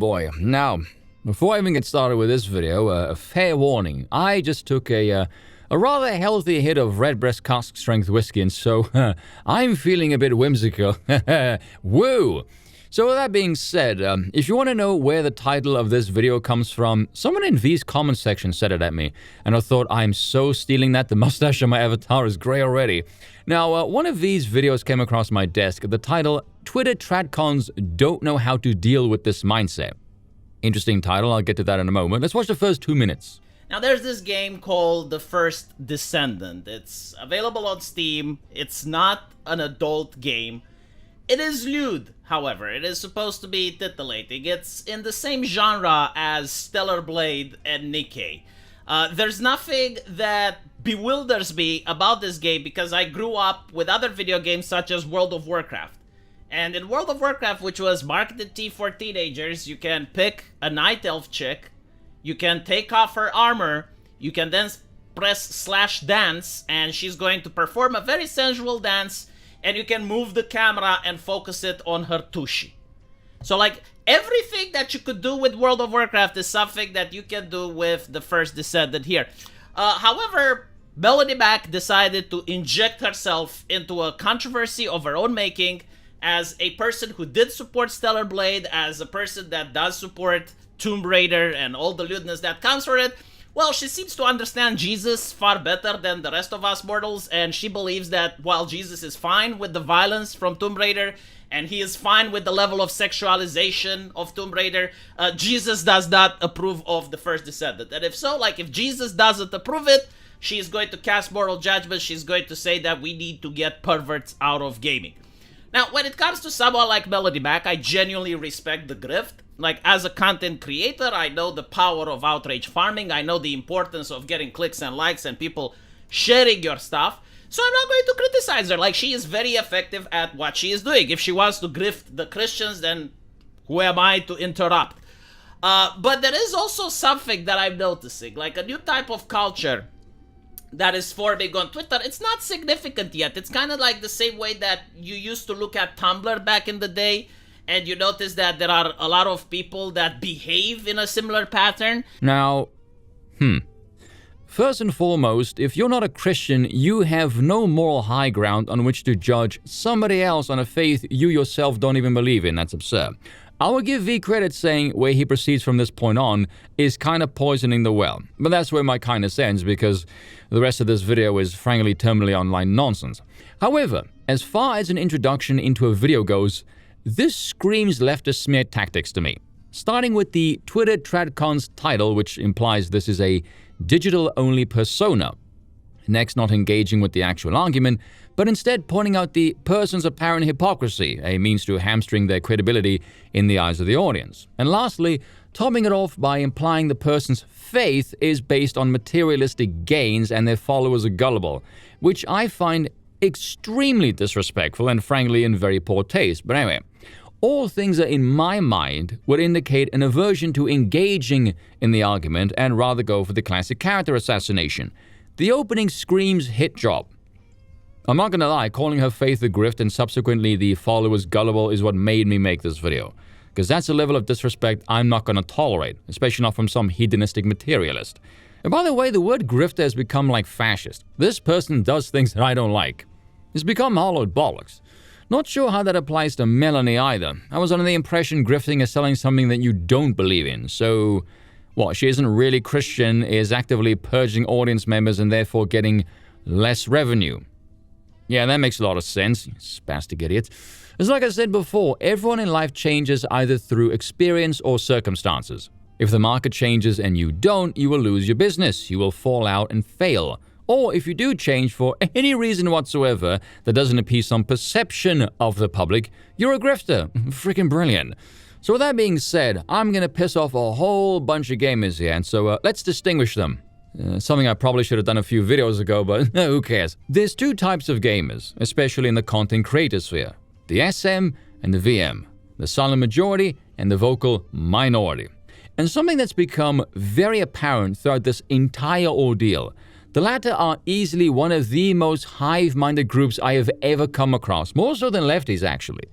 boy. Now, before I even get started with this video, a fair warning. I just took a rather healthy hit of Redbreast cask strength whiskey, and so I'm feeling a bit whimsical. Woo! So with that being said, if you want to know where the title of this video comes from, someone in V's comment section said it at me, and I thought, I'm so stealing that. The mustache on my avatar is gray already. Now, one of V's videos came across my desk, the title, Twitter Tradcons Don't Know How to Deal with This Mindset. Interesting title, I'll get to that in a moment. Let's watch the first 2 minutes. Now there's this game called The First Descendant. It's available on Steam. It's not an adult game. It is lewd, however. It is supposed to be titillating. It's in the same genre as Stellar Blade and Nikkei. There's nothing that bewilders me about this game because I grew up with other video games such as World of Warcraft. And in World of Warcraft, which was marketed for teenagers, you can pick a night elf chick, you can take off her armor, you can then press /dance, and she's going to perform a very sensual dance, and you can move the camera and focus it on her tushy. So like, everything that you could do with World of Warcraft is something that you can do with The First Descendant here. However, Melody Mac decided to inject herself into a controversy of her own making as a person who did support Stellar Blade, as a person that does support Tomb Raider and all the lewdness that comes from it. Well, she seems to understand Jesus far better than the rest of us mortals, and she believes that while Jesus is fine with the violence from Tomb Raider, and he is fine with the level of sexualization of Tomb Raider, Jesus does not approve of The First Descendant. And if so, like, if Jesus doesn't approve it, she's going to cast moral judgment. She's going to say that we need to get perverts out of gaming. Now, when it comes to someone like Melody Mac, I genuinely respect the grift. Like, as a content creator, I know the power of outrage farming. I know the importance of getting clicks and likes and people sharing your stuff. So I'm not going to criticize her. Like, she is very effective at what she is doing. If she wants to grift the Christians, then who am I to interrupt? But there is also something that I'm noticing, like a new type of culture that is forming on Twitter. It's not significant yet. It's kind of like the same way that you used to look at Tumblr back in the day, and you notice that there are a lot of people that behave in a similar pattern. Now, first and foremost, if you're not a Christian, you have no moral high ground on which to judge somebody else on a faith you yourself don't even believe in. That's absurd. I will give V credit saying where he proceeds from this point on is kind of poisoning the well. But that's where my kindness ends, because the rest of this video is frankly terminally online nonsense. However, as far as an introduction into a video goes, this screams leftist smear tactics to me. Starting with the Twitter Tradcons title, which implies this is a digital-only persona. Next, not engaging with the actual argument, but instead pointing out the person's apparent hypocrisy, a means to hamstring their credibility in the eyes of the audience. And lastly, topping it off by implying the person's faith is based on materialistic gains and their followers are gullible, which I find extremely disrespectful and frankly in very poor taste. But anyway, all things that in my mind would indicate an aversion to engaging in the argument and rather go for the classic character assassination. The opening screams hit job. I'm not gonna lie, calling her faith a grift and subsequently the followers gullible is what made me make this video. Because that's a level of disrespect I'm not gonna tolerate, especially not from some hedonistic materialist. And by the way, the word grifter has become like fascist. This person does things that I don't like. It's become hollowed bollocks. Not sure how that applies to Melanie either. I was under the impression grifting is selling something that you don't believe in, so what, she isn't really Christian, is actively purging audience members and therefore getting less revenue. Yeah, that makes a lot of sense, you spastic idiot. It's like I said before, everyone in life changes either through experience or circumstances. If the market changes and you don't, you will lose your business, you will fall out and fail. Or if you do change for any reason whatsoever that doesn't appease some perception of the public, you're a grifter. Freaking brilliant. So with that being said, I'm gonna piss off a whole bunch of gamers here, and so let's distinguish them. Something I probably should have done a few videos ago, but who cares? There's two types of gamers, especially in the content creator sphere. The SM and the VM. The silent majority and the vocal minority. And something that's become very apparent throughout this entire ordeal. The latter are easily one of the most hive-minded groups I have ever come across, more so than lefties actually.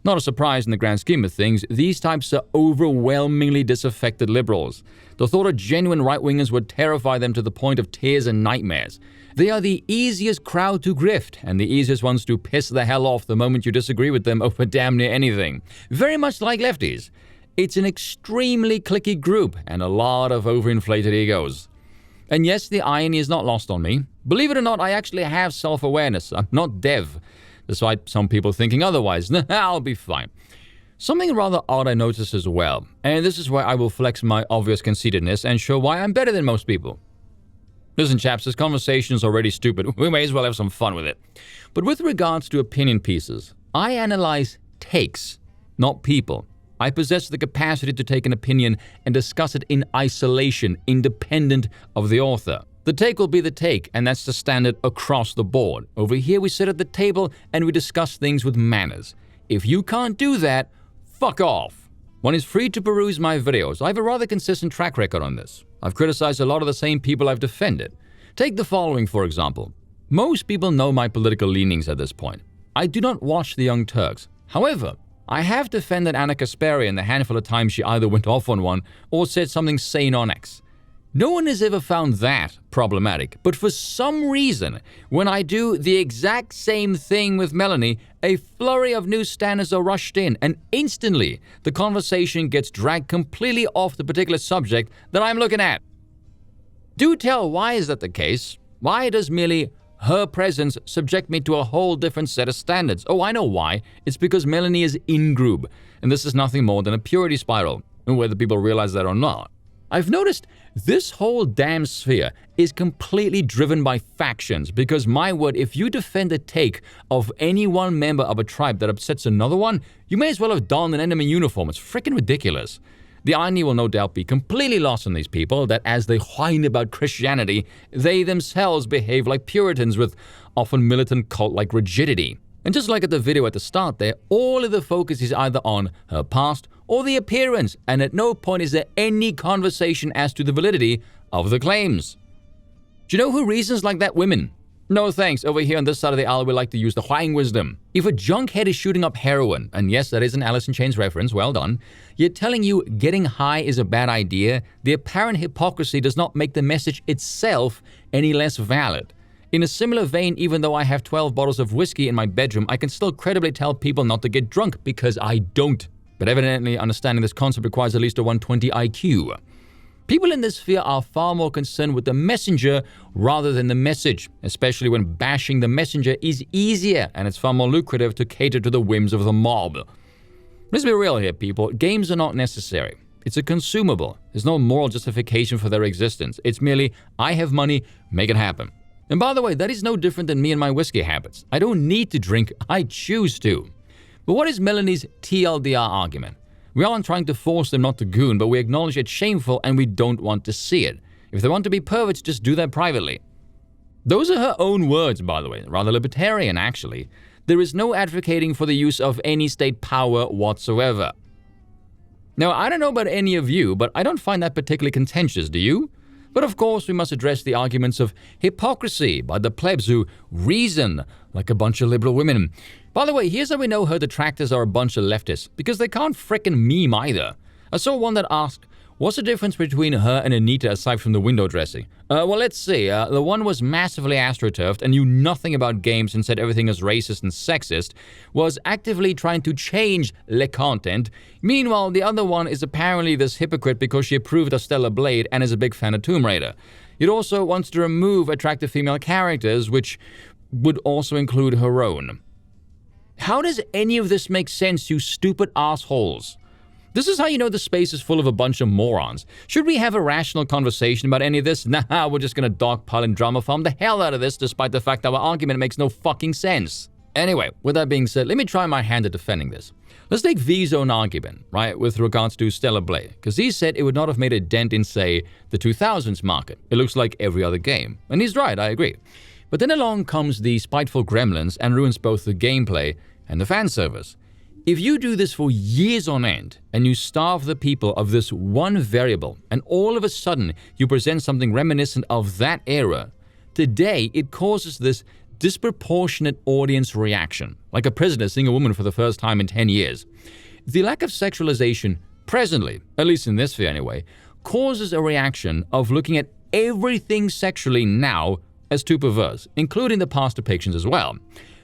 Not a surprise in the grand scheme of things, these types are overwhelmingly disaffected liberals. The thought of genuine right-wingers would terrify them to the point of tears and nightmares. They are the easiest crowd to grift, and the easiest ones to piss the hell off the moment you disagree with them over damn near anything. Very much like lefties. It's an extremely cliquey group, and a lot of overinflated egos. And yes, the irony is not lost on me. Believe it or not, I actually have self-awareness. I'm not dev, despite some people thinking otherwise. I'll be fine. Something rather odd I noticed as well, and this is where I will flex my obvious conceitedness and show why I'm better than most people. Listen, chaps, this conversation is already stupid. We may as well have some fun with it. But with regards to opinion pieces, I analyze takes, not people. I possess the capacity to take an opinion and discuss it in isolation, independent of the author. The take will be the take, and that's the standard across the board. Over here, we sit at the table and we discuss things with manners. If you can't do that, fuck off. One is free to peruse my videos. I have a rather consistent track record on this. I've criticized a lot of the same people I've defended. Take the following, for example. Most people know my political leanings at this point. I do not watch the Young Turks. However, I have defended Anna Kasparian the handful of times she either went off on one or said something sane on X. No one has ever found that problematic, but for some reason, when I do the exact same thing with Melanie, a flurry of new standards are rushed in, and instantly the conversation gets dragged completely off the particular subject that I'm looking at. Do tell, why is that the case? Why does merely her presence subject me to a whole different set of standards? Oh, I know why. It's because Melanie is in-group, and this is nothing more than a purity spiral, whether people realize that or not. I've noticed this whole damn sphere is completely driven by factions, because my word, if you defend a take of any one member of a tribe that upsets another one, you may as well have donned an enemy uniform. It's freaking ridiculous. The irony will no doubt be completely lost on these people that as they whine about Christianity, they themselves behave like Puritans with often militant cult-like rigidity. And just like at the video at the start there, all of the focus is either on her past or the appearance, and at no point is there any conversation as to the validity of the claims. Do you know who reasons like that? Women. No thanks, over here on this side of the aisle we like to use the Huang wisdom. If a junkhead is shooting up heroin, and yes, that is an Alice in Chains reference, well done, yet telling you getting high is a bad idea, the apparent hypocrisy does not make the message itself any less valid. In a similar vein, even though I have 12 bottles of whiskey in my bedroom, I can still credibly tell people not to get drunk because I don't. But evidently, understanding this concept requires at least a 120 IQ. People in this sphere are far more concerned with the messenger rather than the message, especially when bashing the messenger is easier and it's far more lucrative to cater to the whims of the mob. Let's be real here, people. Games are not necessary. It's a consumable. There's no moral justification for their existence. It's merely, I have money, make it happen. And by the way, that is no different than me and my whiskey habits. I don't need to drink, I choose to. But what is Melanie's TLDR argument? We aren't trying to force them not to goon, but we acknowledge it's shameful and we don't want to see it. If they want to be perverts, just do that privately. Those are her own words, by the way, rather libertarian actually. There is no advocating for the use of any state power whatsoever. Now, I don't know about any of you, but I don't find that particularly contentious, do you? But of course, we must address the arguments of hypocrisy by the plebs who reason like a bunch of liberal women. By the way, here's how we know her detractors are a bunch of leftists, because they can't frickin' meme either. I saw one that asked, what's the difference between her and Anita aside from the window dressing? Well, let's see. The one was massively astroturfed and knew nothing about games and said everything is racist and sexist, was actively trying to change le content. Meanwhile, the other one is apparently this hypocrite because she approved of Stellar Blade and is a big fan of Tomb Raider. It also wants to remove attractive female characters, which would also include her own. How does any of this make sense, you stupid assholes? This is how you know the space is full of a bunch of morons. Should we have a rational conversation about any of this? Nah, we're just gonna dogpile and drama farm the hell out of this despite the fact that our argument makes no fucking sense. Anyway, with that being said, let me try my hand at defending this. Let's take V's own argument, right, with regards to Stellar Blade, because he said it would not have made a dent in, say, the 2000s market. It looks like every other game. And he's right, I agree. But then along comes the spiteful gremlins and ruins both the gameplay and the fan service. If you do this for years on end and you starve the people of this one variable and all of a sudden you present something reminiscent of that era, today it causes this disproportionate audience reaction, like a prisoner seeing a woman for the first time in 10 years. The lack of sexualization presently, at least in this sphere anyway, causes a reaction of looking at everything sexually now as too perverse, including the past depictions as well.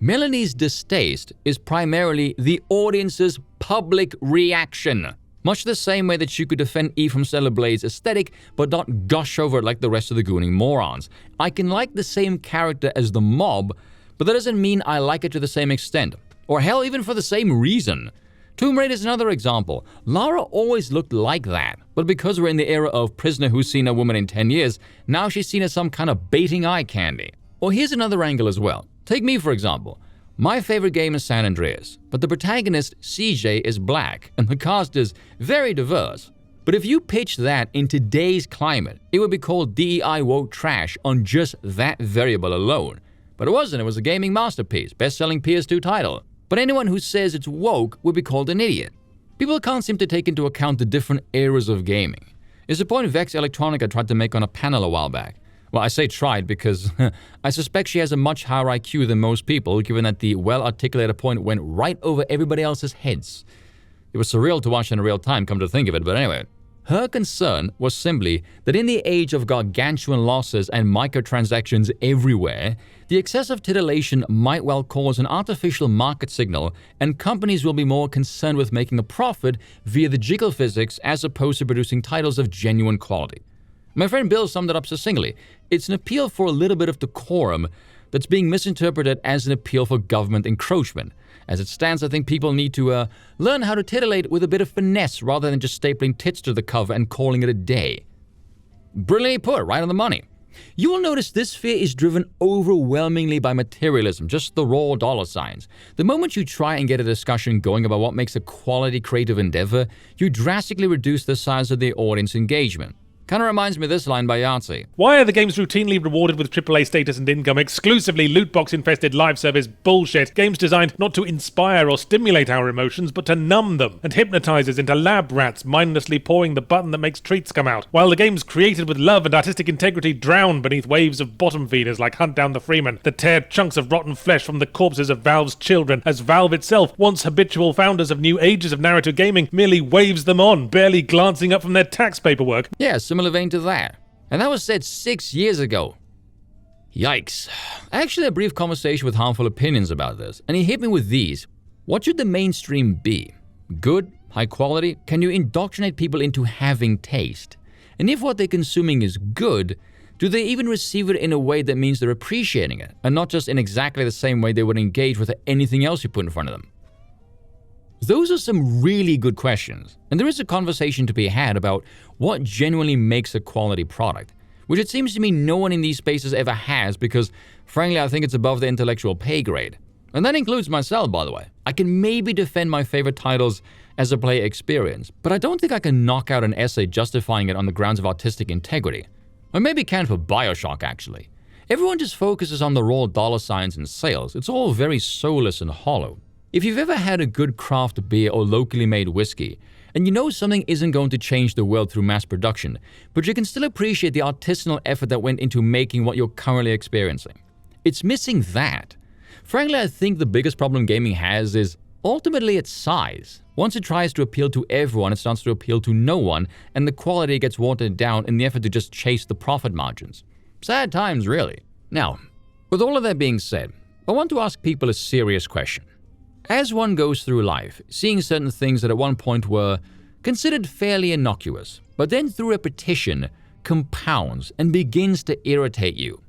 Melanie's distaste is primarily the audience's public reaction. Much the same way that she could defend Eve from Stellar Blade's aesthetic, but not gush over it like the rest of the gooning morons. I can like the same character as the mob, but that doesn't mean I like it to the same extent. Or hell, even for the same reason. Tomb Raider is another example. Lara always looked like that, but because we're in the era of prisoner who's seen a woman in 10 years, now she's seen as some kind of baiting eye candy. Or here's another angle as well. Take me, for example. My favorite game is San Andreas, but the protagonist, CJ, is black, and the cast is very diverse. But if you pitch that in today's climate, it would be called DEI woke trash on just that variable alone. But it wasn't, it was a gaming masterpiece, best-selling PS2 title. But anyone who says it's woke would be called an idiot. People can't seem to take into account the different eras of gaming. It's a point Vex Electronica tried to make on a panel a while back. Well, I say tried because I suspect she has a much higher IQ than most people, given that the well-articulated point went right over everybody else's heads. It was surreal to watch in real time, come to think of it, but anyway. Her concern was simply that in the age of gargantuan losses and microtransactions everywhere, the excessive titillation might well cause an artificial market signal, and companies will be more concerned with making a profit via the jiggle physics as opposed to producing titles of genuine quality. My friend Bill summed it up succinctly. It's an appeal for a little bit of decorum that's being misinterpreted as an appeal for government encroachment. As it stands, I think people need to learn how to titillate with a bit of finesse rather than just stapling tits to the cover and calling it a day. Brilliantly put, right on the money. You will notice this sphere is driven overwhelmingly by materialism, just the raw dollar signs. The moment you try and get a discussion going about what makes a quality creative endeavor, you drastically reduce the size of the audience engagement. Kind of reminds me of this line by Yahtzee. Why are the games routinely rewarded with AAA status and income, exclusively loot box-infested live service bullshit? Games designed not to inspire or stimulate our emotions, but to numb them, and hypnotize us into lab rats mindlessly pawing the button that makes treats come out, while the games created with love and artistic integrity drown beneath waves of bottom feeders like Hunt Down the Freeman, that tear chunks of rotten flesh from the corpses of Valve's children, as Valve itself, once habitual founders of new ages of narrative gaming, merely waves them on, barely glancing up from their tax paperwork. Yes, similar vein to that. And that was said 6 years ago. Yikes. I actually had a brief conversation with Harmful Opinions about this, and he hit me with these. What should the mainstream be? Good? High quality? Can you indoctrinate people into having taste? And if what they're consuming is good, do they even receive it in a way that means they're appreciating it, and not just in exactly the same way they would engage with anything else you put in front of them? Those are some really good questions, and there is a conversation to be had about what genuinely makes a quality product, which it seems to me no one in these spaces ever has because, frankly, I think it's above the intellectual pay grade. And that includes myself, by the way. I can maybe defend my favorite titles as a player experience, but I don't think I can knock out an essay justifying it on the grounds of artistic integrity. Or maybe can for BioShock, actually. Everyone just focuses on the raw dollar signs and sales. It's all very soulless and hollow. If you've ever had a good craft beer or locally made whiskey, and you know something isn't going to change the world through mass production, but you can still appreciate the artisanal effort that went into making what you're currently experiencing. It's missing that. Frankly, I think the biggest problem gaming has is ultimately its size. Once it tries to appeal to everyone, it starts to appeal to no one, and the quality gets watered down in the effort to just chase the profit margins. Sad times, really. Now, with all of that being said, I want to ask people a serious question. As one goes through life, seeing certain things that at one point were considered fairly innocuous, but then through repetition compounds and begins to irritate you.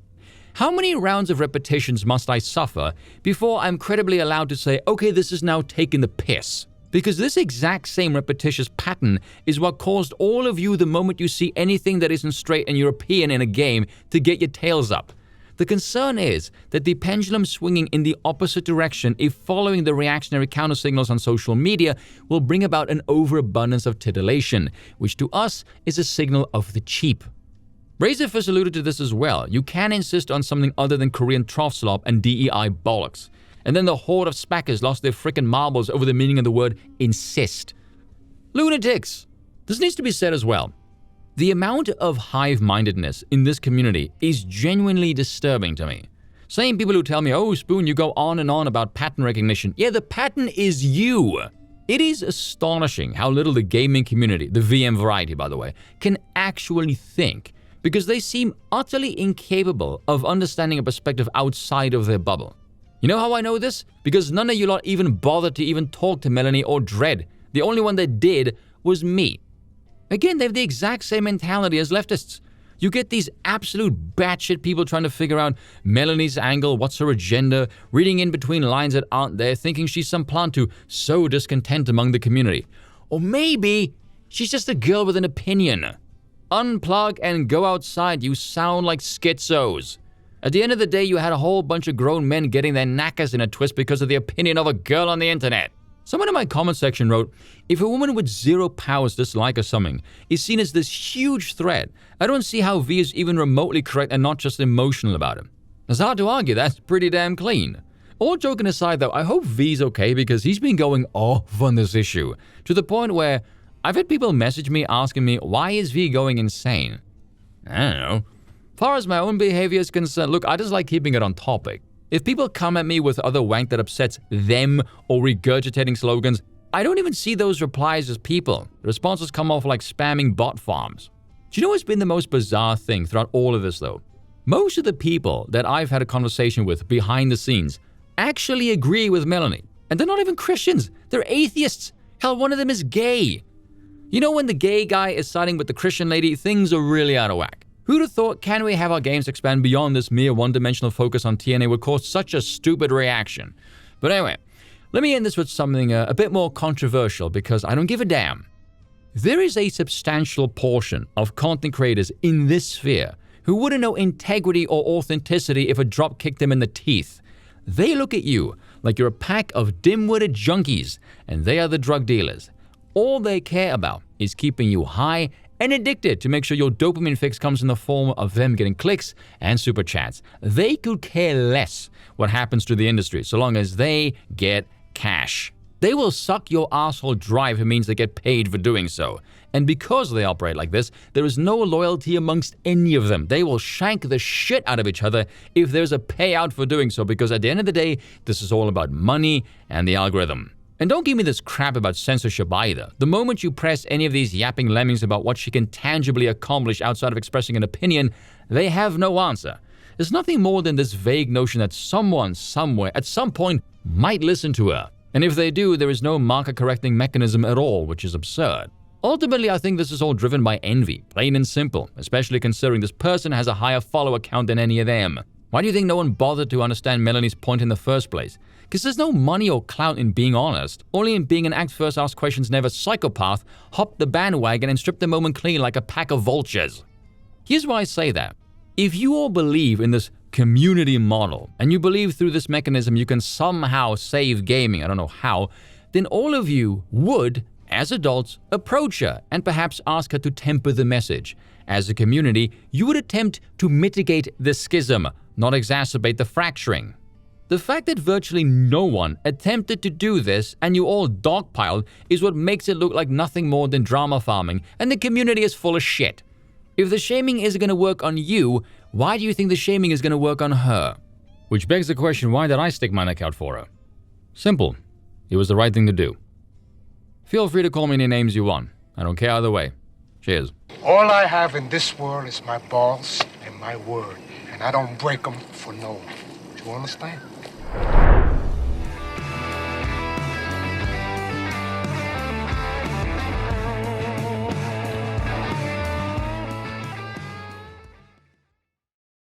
How many rounds of repetitions must I suffer before I'm credibly allowed to say, okay, this is now taking the piss? Because this exact same repetitious pattern is what caused all of you the moment you see anything that isn't straight and European in a game to get your tails up. The concern is that the pendulum swinging in the opposite direction if following the reactionary countersignals on social media will bring about an overabundance of titillation, which to us is a signal of the cheap. Razorfist alluded to this as well. You can insist on something other than Korean trough slop and DEI bollocks. And then the horde of spackers lost their frickin' marbles over the meaning of the word insist. Lunatics! This needs to be said as well. The amount of hive-mindedness in this community is genuinely disturbing to me. Same people who tell me, oh, Spoon, you go on and on about pattern recognition. Yeah, the pattern is you. It is astonishing how little the gaming community, the VM variety by the way, can actually think, because they seem utterly incapable of understanding a perspective outside of their bubble. You know how I know this? Because none of you lot even bothered to even talk to Melanie or Dredd. The only one that did was me. Again, they have the exact same mentality as leftists. You get these absolute batshit people trying to figure out Melanie's angle, what's her agenda, reading in between lines that aren't there, thinking she's some plant to sow discontent among the community. Or maybe she's just a girl with an opinion. Unplug and go outside, you sound like schizos. At the end of the day, you had a whole bunch of grown men getting their knackers in a twist because of the opinion of a girl on the internet. Someone in my comment section wrote, if a woman with zero powers dislike or something is seen as this huge threat, I don't see how V is even remotely correct and not just emotional about it. It's hard to argue, that's pretty damn clean. All joking aside though, I hope V's okay because he's been going off on this issue, to the point where I've had people message me asking me, why is V going insane? I don't know. As far as my own behavior is concerned, look, I just like keeping it on topic. If people come at me with other wank that upsets them or regurgitating slogans, I don't even see those replies as people. The responses come off like spamming bot farms. Do you know what's been the most bizarre thing throughout all of this though? Most of the people that I've had a conversation with behind the scenes actually agree with Melanie. And they're not even Christians, they're atheists. Hell, one of them is gay. You know, when the gay guy is siding with the Christian lady, things are really out of whack. Who'd have thought can we have our games expand beyond this mere one-dimensional focus on TNA would cause such a stupid reaction? But anyway, let me end this with something a bit more controversial because I don't give a damn. There is a substantial portion of content creators in this sphere who wouldn't know integrity or authenticity if a drop kicked them in the teeth. They look at you like you're a pack of dim-witted junkies and they are the drug dealers. All they care about is keeping you high and addicted to make sure your dopamine fix comes in the form of them getting clicks and super chats. They could care less what happens to the industry so long as they get cash. They will suck your asshole dry if it means they get paid for doing so. And because they operate like this, there is no loyalty amongst any of them. They will shank the shit out of each other if there's a payout for doing so, because at the end of the day, this is all about money and the algorithm. And don't give me this crap about censorship either. The moment you press any of these yapping lemmings about what she can tangibly accomplish outside of expressing an opinion, they have no answer. It's nothing more than this vague notion that someone, somewhere, at some point, might listen to her. And if they do, there is no marker-correcting mechanism at all, which is absurd. Ultimately, I think this is all driven by envy, plain and simple, especially considering this person has a higher follower count than any of them. Why do you think no one bothered to understand Melanie's point in the first place? Because there's no money or clout in being honest, only in being an act first, ask questions never psychopath, hop the bandwagon and strip the moment clean like a pack of vultures. Here's why I say that. If you all believe in this community model, and you believe through this mechanism you can somehow save gaming, I don't know how, then all of you would, as adults, approach her and perhaps ask her to temper the message. As a community, you would attempt to mitigate the schism, not exacerbate the fracturing. The fact that virtually no one attempted to do this and you all dogpiled is what makes it look like nothing more than drama farming, and the community is full of shit. If the shaming is going to work on you, why do you think the shaming is going to work on her? Which begs the question, why did I stick my neck out for her? Simple. It was the right thing to do. Feel free to call me any names you want. I don't care either way. Cheers. All I have in this world is my balls and my word, and I don't break them for no one. Do you understand?